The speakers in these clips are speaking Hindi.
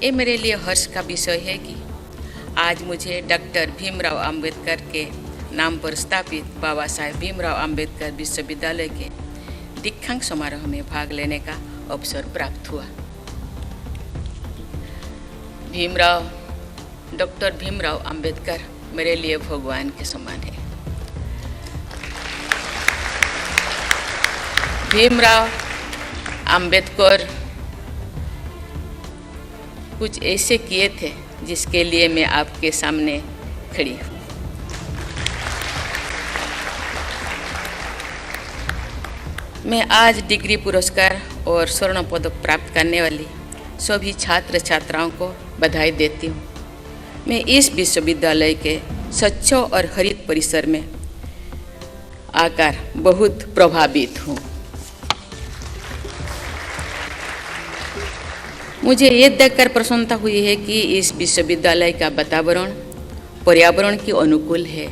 ये मेरे लिए हर्ष का विषय है कि आज मुझे डॉक्टर भीमराव अंबेडकर के नाम पर स्थापित बाबा साहेब भीमराव अंबेडकर विश्वविद्यालय के दीक्षांत समारोह में भाग लेने का अवसर प्राप्त हुआ। डॉक्टर भीमराव अंबेडकर मेरे लिए भगवान के समान है। भीमराव अंबेडकर कुछ ऐसे किए थे जिसके लिए मैं आपके सामने खड़ी हूँ। मैं आज डिग्री पुरस्कार और स्वर्ण पदक प्राप्त करने वाली सभी छात्र छात्राओं को बधाई देती हूँ। मैं इस विश्वविद्यालय के स्वच्छ और हरित परिसर में आकर बहुत प्रभावित हूँ। मुझे ये देखकर प्रसन्नता हुई है कि इस विश्वविद्यालय का वातावरण पर्यावरण के अनुकूल है।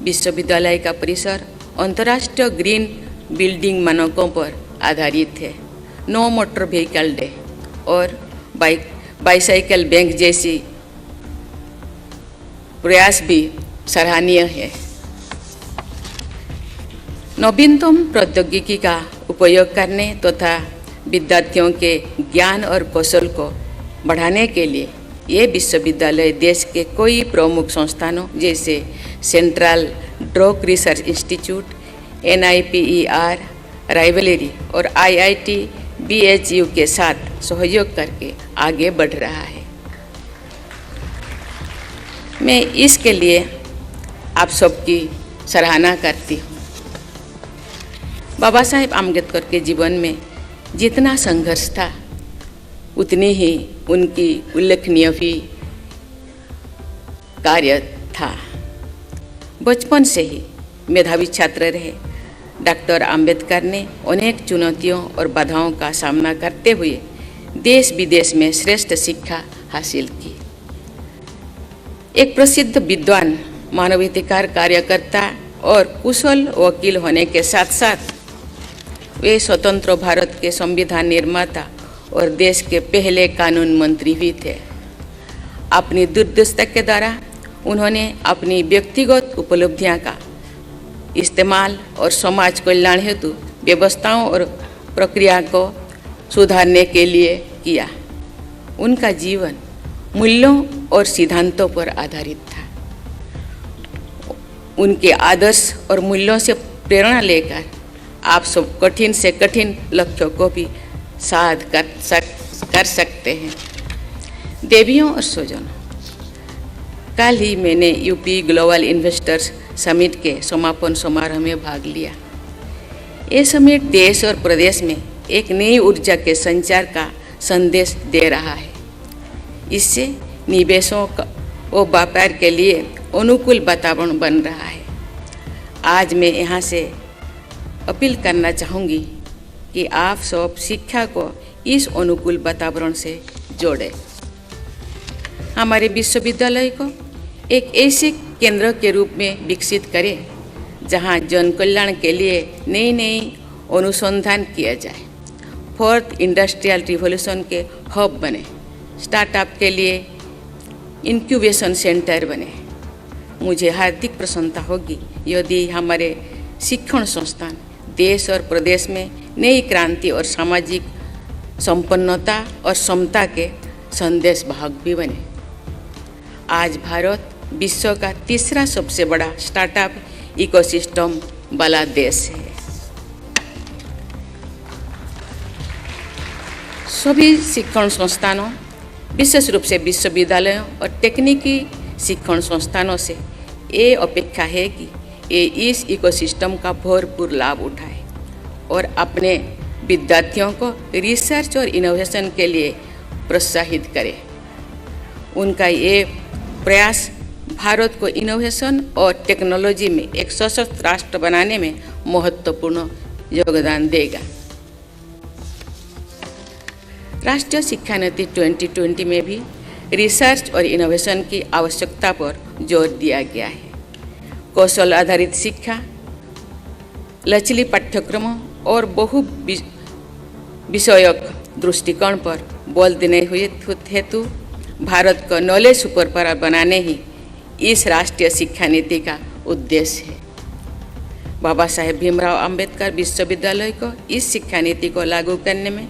विश्वविद्यालय का परिसर अंतर्राष्ट्रीय ग्रीन बिल्डिंग मानकों पर आधारित है। नो मोटर व्हीकल डे और बाईसाइकिल बैंक जैसी प्रयास भी सराहनीय है। नवीनतम प्रौद्योगिकी का उपयोग करने तथा विद्यार्थियों के ज्ञान और कौशल को बढ़ाने के लिए ये विश्वविद्यालय देश के कई प्रमुख संस्थानों जैसे central drug research institute, NIPER, rivalry और IIT BHU के साथ सहयोग करके आगे बढ़ रहा है। मैं इसके लिए आप सबकी सराहना करती हूँ। बाबा साहेब अम्बेडकर के जीवन में जितना संघर्ष था उतनी ही उनकी उल्लेखनीय भी कार्य था। बचपन से ही मेधावी छात्र रहे डॉक्टर अंबेडकर ने अनेक चुनौतियों और बाधाओं का सामना करते हुए देश विदेश में श्रेष्ठ शिक्षा हासिल की। एक प्रसिद्ध विद्वान, मानवाधिकार कार्यकर्ता और कुशल वकील होने के साथ साथ वे स्वतंत्र भारत के संविधान निर्माता और देश के पहले कानून मंत्री भी थे। अपनी दूरदृष्टि के द्वारा उन्होंने अपनी व्यक्तिगत उपलब्धियां का इस्तेमाल और समाज कल्याण हेतु व्यवस्थाओं और प्रक्रिया को सुधारने के लिए किया। उनका जीवन मूल्यों और सिद्धांतों पर आधारित था। उनके आदर्श और मूल्यों से प्रेरणा लेकर आप सब कठिन से कठिन लक्ष्यों को भी साध कर सकते हैं। देवियों और स्वजनों, कल ही मैंने यूपी ग्लोबल इन्वेस्टर्स समिट के समापन समारोह में भाग लिया। ये समिट देश और प्रदेश में एक नई ऊर्जा के संचार का संदेश दे रहा है। इससे निवेशों और व्यापार के लिए अनुकूल वातावरण बन रहा है। आज मैं यहाँ से अपील करना चाहूँगी कि आप सब शिक्षा को इस अनुकूल वातावरण से जोड़ें। हमारे विश्वविद्यालय को एक ऐसे केंद्र के रूप में विकसित करें जहां जन कल्याण के लिए नई नई अनुसंधान किया जाए। फोर्थ इंडस्ट्रियल रिवॉल्यूशन के हब बने, स्टार्टअप के लिए इंक्यूबेशन सेंटर बने। मुझे हार्दिक प्रसन्नता होगी यदि हमारे शिक्षण संस्थान देश और प्रदेश में नई क्रांति और सामाजिक संपन्नता और समता के संदेश वाहक भी बने। आज भारत विश्व का तीसरा सबसे बड़ा स्टार्टअप इकोसिस्टम वाला देश है। सभी शिक्षण संस्थानों, विशेष रूप से विश्वविद्यालयों और तकनीकी शिक्षण संस्थानों से ये अपेक्षा है कि ये इस इकोसिस्टम का भरपूर लाभ उठाए और अपने विद्यार्थियों को रिसर्च और इनोवेशन के लिए प्रोत्साहित करें। उनका ये प्रयास भारत को इनोवेशन और टेक्नोलॉजी में एक सशक्त राष्ट्र बनाने में महत्वपूर्ण योगदान देगा। राष्ट्रीय शिक्षा नीति 2020 में भी रिसर्च और इनोवेशन की आवश्यकता पर जोर दिया गया है। कौशल आधारित शिक्षा, लचीली पाठ्यक्रमों और बहु विषयक दृष्टिकोण पर बल देने हुए हेतु भारत को नॉलेज सुपर पावर बनाने ही इस राष्ट्रीय शिक्षा नीति का उद्देश्य है। बाबा साहेब भीमराव अंबेडकर विश्वविद्यालय को इस शिक्षा नीति को लागू करने में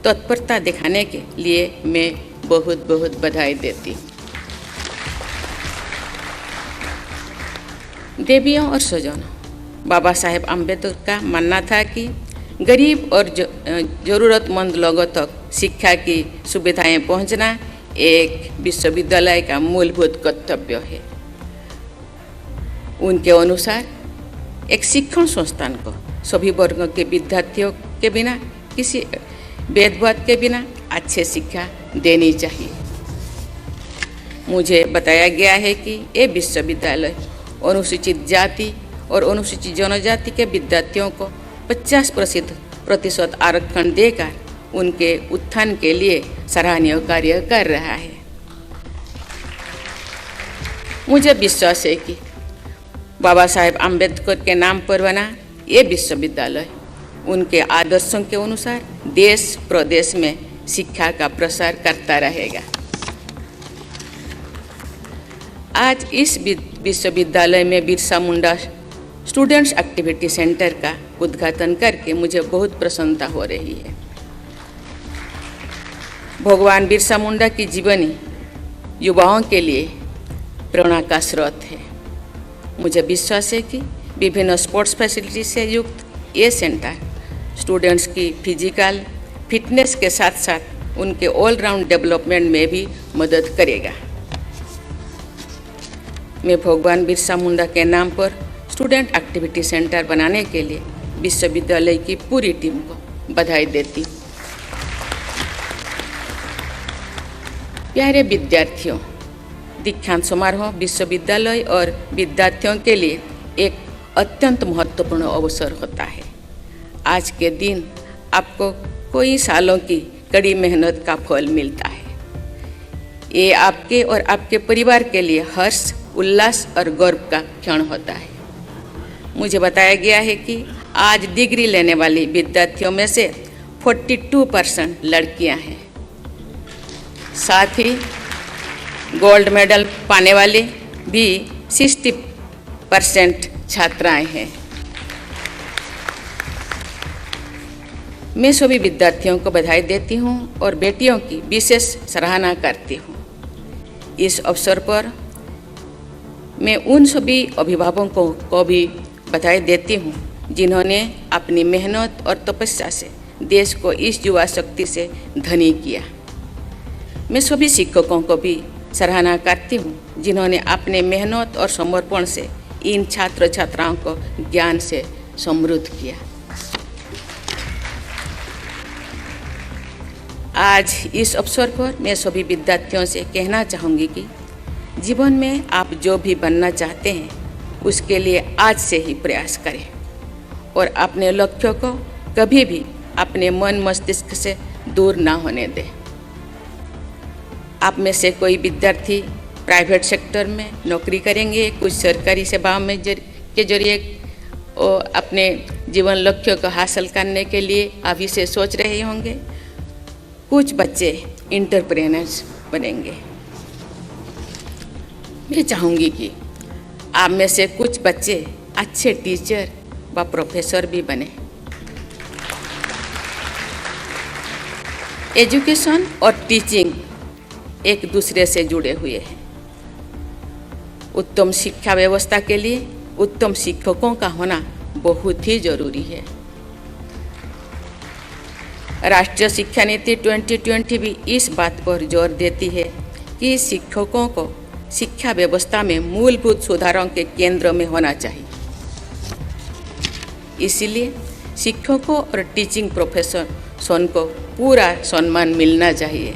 तत्परता दिखाने के लिए मैं बहुत बहुत बधाई देती हूँ। देवियों और स्वजनों, बाबा साहेब अम्बेडकर का मानना था कि गरीब और ज़रूरतमंद लोगों तक शिक्षा की सुविधाएं पहुंचना एक विश्वविद्यालय का मूलभूत कर्तव्य है। उनके अनुसार एक शिक्षण संस्थान को सभी वर्गों के विद्यार्थियों के बिना किसी भेदभाव के बिना अच्छे शिक्षा देनी चाहिए। मुझे बताया गया है कि ये विश्वविद्यालय अनुसूचित जाति और अनुसूचित जनजाति के विद्यार्थियों को 50% आरक्षण देकर उनके उत्थान के लिए सराहनीय कार्य कर रहा है। मुझे विश्वास है कि बाबा साहेब अम्बेडकर के नाम पर बना ये विश्वविद्यालय उनके आदर्शों के अनुसार देश प्रदेश में शिक्षा का प्रसार करता रहेगा। आज इस विश्वविद्यालय में Birsa Munda students activity centre का उद्घाटन करके मुझे बहुत प्रसन्नता हो रही है। भगवान बिरसा मुंडा की जीवनी युवाओं के लिए प्रेरणा का स्रोत है। मुझे विश्वास है कि विभिन्न स्पोर्ट्स फैसिलिटी से युक्त ये सेंटर स्टूडेंट्स की फिजिकल फिटनेस के साथ साथ उनके ऑलराउंड डेवलपमेंट में भी मदद करेगा। मैं भगवान बिरसा मुंडा के नाम पर स्टूडेंट एक्टिविटी सेंटर बनाने के लिए विश्वविद्यालय की पूरी टीम को बधाई देती हूँ। प्यारे विद्यार्थियों, दीक्षांत समारोह विश्वविद्यालय और विद्यार्थियों के लिए एक अत्यंत महत्वपूर्ण अवसर होता है। आज के दिन आपको कई सालों की कड़ी मेहनत का फल मिलता है। ये आपके और आपके परिवार के लिए हर्ष, उल्लास और गर्व का क्षण होता है। मुझे बताया गया है कि आज डिग्री लेने वाली विद्यार्थियों में से 42% लड़कियां हैं। साथ ही गोल्ड मेडल पाने वाले भी 60% छात्राएं हैं। मैं सभी विद्यार्थियों को बधाई देती हूं और बेटियों की विशेष सराहना करती हूं। इस अवसर पर मैं उन सभी अभिभावकों को भी बधाई देती हूँ जिन्होंने अपनी मेहनत और तपस्या से देश को इस युवा शक्ति से धनी किया। मैं सभी शिक्षकों को भी सराहना करती हूँ जिन्होंने अपने मेहनत और समर्पण से इन छात्र छात्राओं को ज्ञान से समृद्ध किया। आज इस अवसर पर मैं सभी विद्यार्थियों से कहना चाहूँगी कि जीवन में आप जो भी बनना चाहते हैं उसके लिए आज से ही प्रयास करें और अपने लक्ष्यों को कभी भी अपने मन मस्तिष्क से दूर ना होने दें। आप में से कोई विद्यार्थी प्राइवेट सेक्टर में नौकरी करेंगे, कुछ सरकारी सेवाओं में के जरिए अपने जीवन लक्ष्यों को हासिल करने के लिए अभी से सोच रहे होंगे। कुछ बच्चे एंटरप्रेन्योर्स बनेंगे। मैं चाहूँगी कि आप में से कुछ बच्चे अच्छे टीचर व प्रोफेसर भी बने। एजुकेशन और टीचिंग एक दूसरे से जुड़े हुए हैं। उत्तम शिक्षा व्यवस्था के लिए उत्तम शिक्षकों का होना बहुत ही जरूरी है। राष्ट्रीय शिक्षा नीति 2020 भी इस बात पर जोर देती है कि शिक्षकों को शिक्षा व्यवस्था में मूलभूत सुधारों के केंद्र में होना चाहिए। इसलिए शिक्षकों और टीचिंग प्रोफेशन को पूरा सम्मान मिलना चाहिए।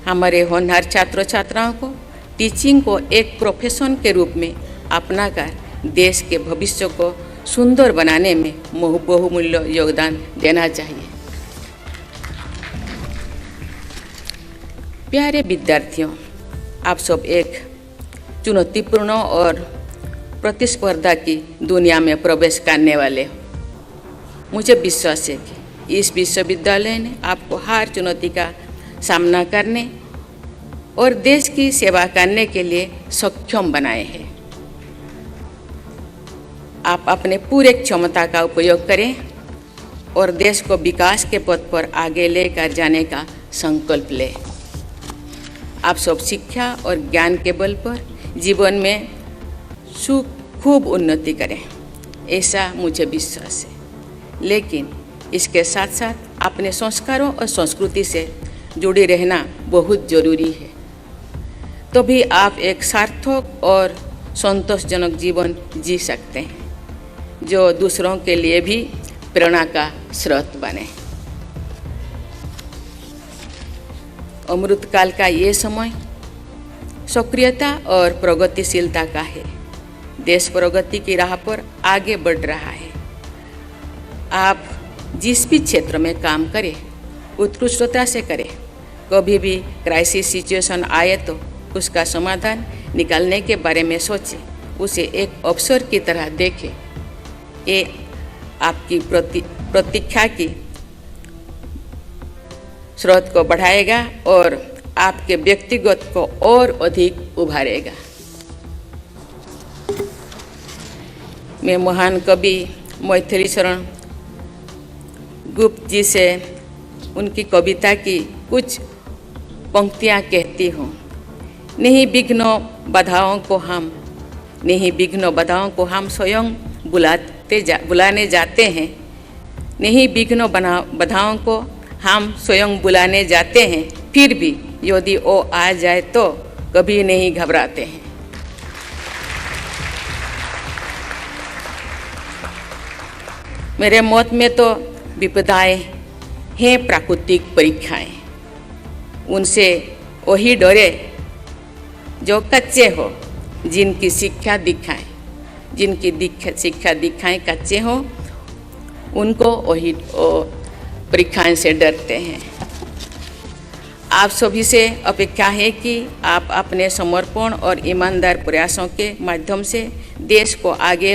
हमारे होनहार छात्र छात्राओं को टीचिंग को एक प्रोफेशन के रूप में अपनाकर देश के भविष्य को सुंदर बनाने में बहुमूल्य योगदान देना चाहिए। प्यारे विद्यार्थियों, आप सब एक चुनौतीपूर्ण और प्रतिस्पर्धा की दुनिया में प्रवेश करने वाले हो। मुझे विश्वास है कि इस विश्वविद्यालय ने आपको हर चुनौती का सामना करने और देश की सेवा करने के लिए सक्षम बनाए हैं। आप अपने पूरे क्षमता का उपयोग करें और देश को विकास के पथ पर आगे लेकर जाने का संकल्प लें। आप सब शिक्षा और ज्ञान के बल पर जीवन में खूब उन्नति करें, ऐसा मुझे विश्वास है। लेकिन इसके साथ साथ अपने संस्कारों और संस्कृति से जुड़े रहना बहुत जरूरी है, तभी आप एक सार्थक और संतोषजनक जीवन जी सकते हैं, जो दूसरों के लिए भी प्रेरणा का स्रोत बने। अमृतकाल का ये समय सक्रियता और प्रगतिशीलता का है। देश प्रगति की राह पर आगे बढ़ रहा है। आप जिस भी क्षेत्र में काम करें, उत्कृष्टता से करें। कभी भी क्राइसिस सिचुएशन आए तो उसका समाधान निकालने के बारे में सोचें, उसे एक अवसर की तरह देखें। ये आपकी प्रतीक्षा की स्रोत को बढ़ाएगा और आपके व्यक्तिगत को और अधिक उभारेगा। मैं महान कवि मैथिली शरण गुप्त जी से उनकी कविता की कुछ पंक्तियाँ कहती हूँ। नहीं विघ्नों बाधाओं को हम स्वयं बुलाने जाते हैं। नहीं विघ्नों बाधाओं को हम स्वयं बुलाने जाते हैं, फिर भी यदि वो आ जाए तो कभी नहीं घबराते हैं। मेरे मत में तो विपदाएं हैं प्राकृतिक परीक्षाएं, उनसे वही डरे जो कच्चे हो, जिनकी शिक्षा दिखाएं कच्चे हो, उनको वही परीक्षाएं से डरते हैं। आप सभी से अपेक्षा है कि आप अपने समर्पण और ईमानदार प्रयासों के माध्यम से देश को आगे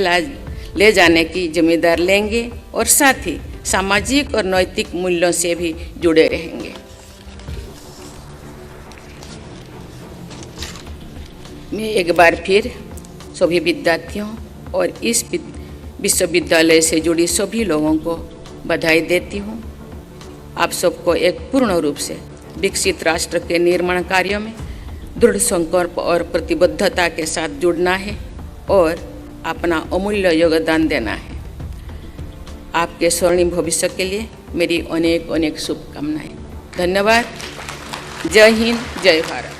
ले जाने की जिम्मेदारी लेंगे और साथ ही सामाजिक और नैतिक मूल्यों से भी जुड़े रहेंगे। मैं एक बार फिर सभी विद्यार्थियों और इस विश्वविद्यालय से जुड़ी सभी लोगों को बधाई देती हूँ। आप सबको एक पूर्ण रूप से विकसित राष्ट्र के निर्माण कार्यों में दृढ़ संकल्प और प्रतिबद्धता के साथ जुड़ना है और अपना अमूल्य योगदान देना है। आपके स्वर्णिम भविष्य के लिए मेरी अनेक शुभकामनाएं। धन्यवाद। जय हिंद, जय भारत।